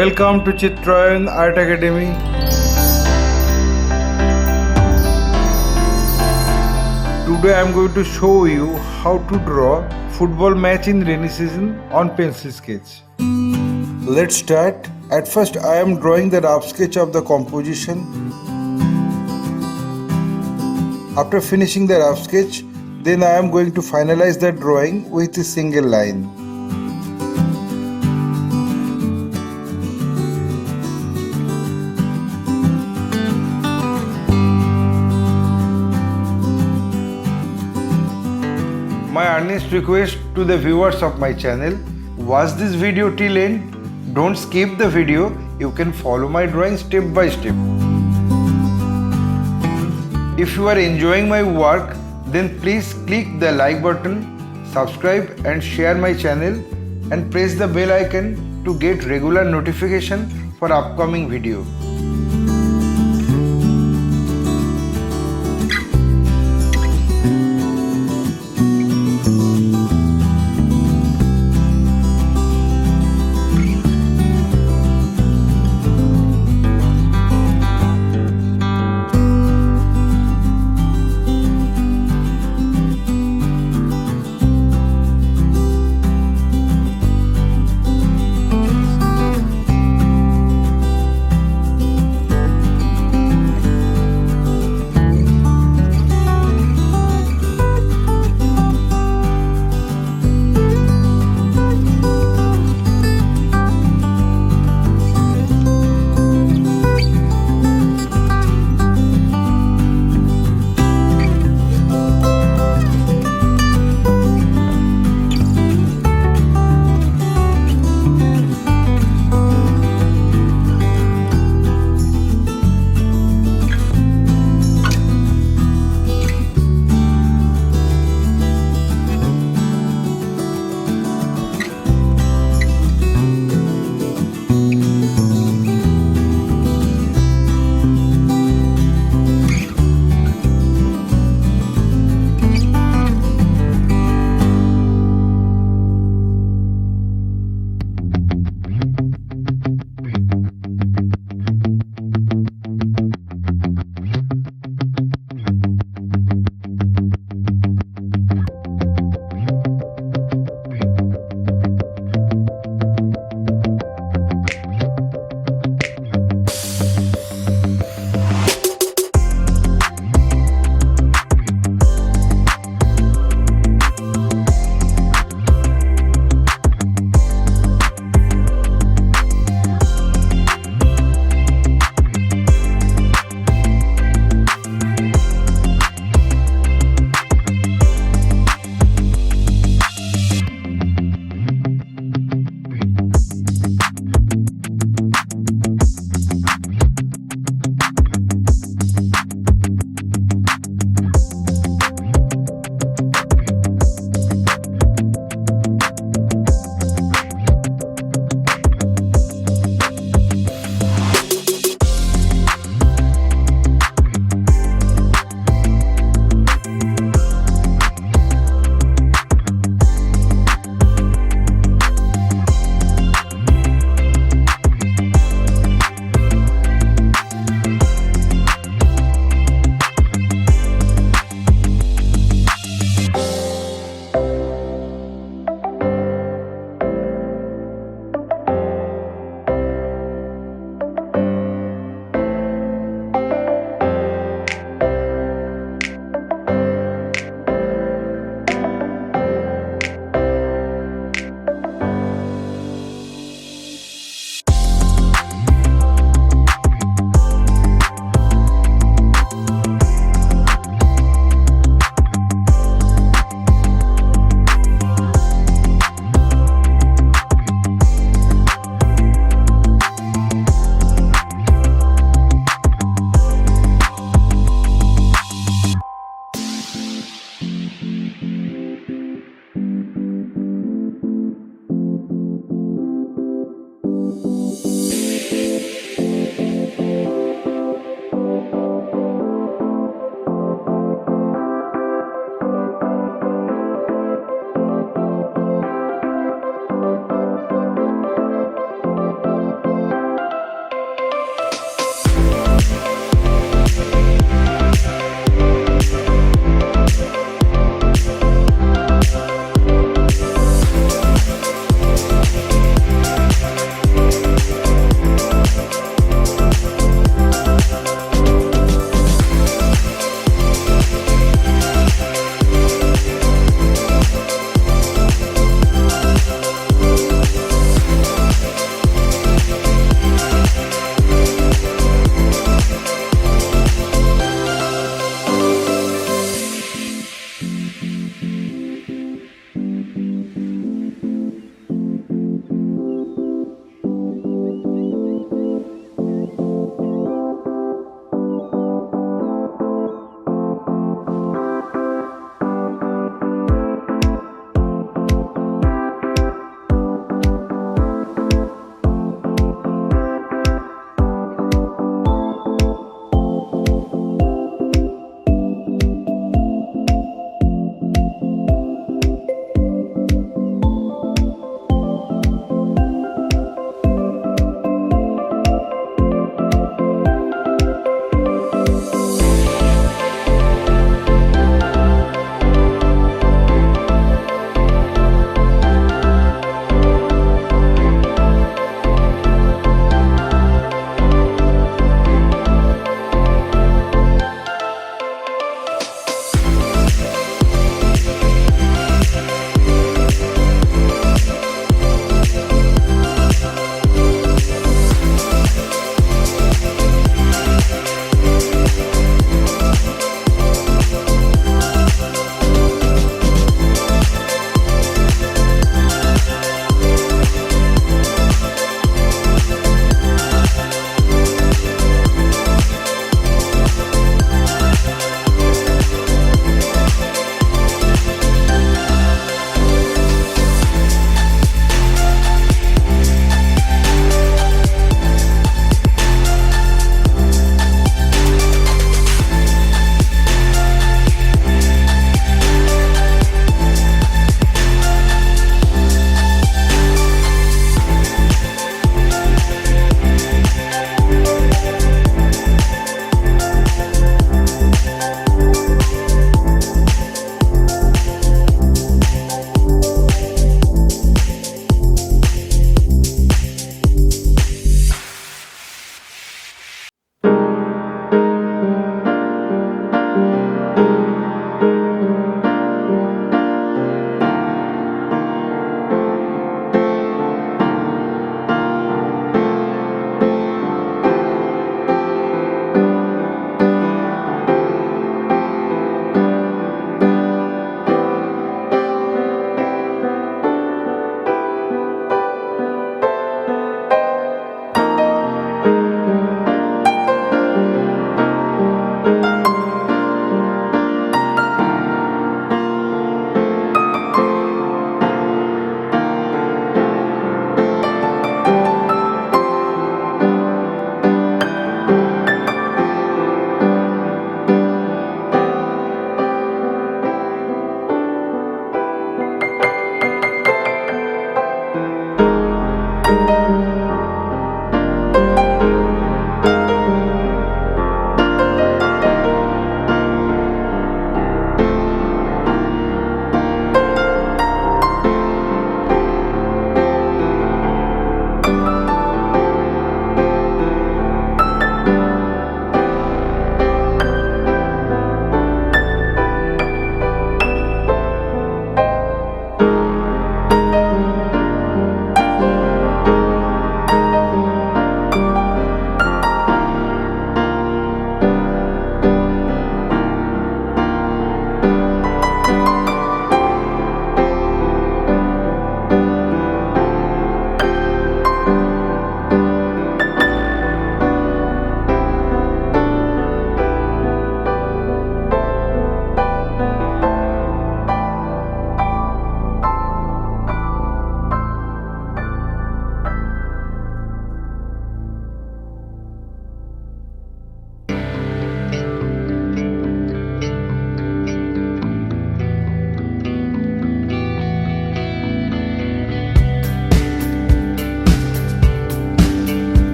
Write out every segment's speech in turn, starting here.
Welcome to Chitrayan Art Academy. Today I am going to show you how to draw football match in rainy season on pencil sketch. Let's start. At first I am drawing the rough sketch of the composition. After finishing the rough sketch, then I am going to finalize the drawing with a single line. My earnest request to the viewers of my channel, watch this video till end. Don't skip the video. You can follow my drawing step by step. If you are enjoying my work, then please click the like button, subscribe and share my channel and press the bell icon to get regular notification for upcoming video.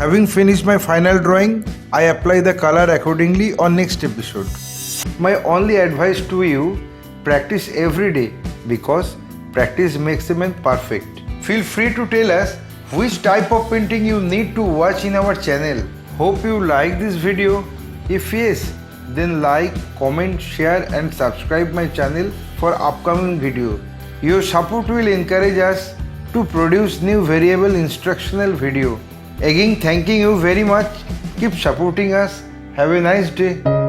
Having finished my final drawing, I apply the color accordingly on next episode. My only advice to you, practice every day because practice makes a man perfect. Feel free to tell us which type of painting you need to watch in our channel. Hope you like this video. If yes, then like, comment, share and subscribe my channel for upcoming video. Your support will encourage us to produce new variable instructional video. Again, thanking you very much. Keep supporting us. Have a nice day.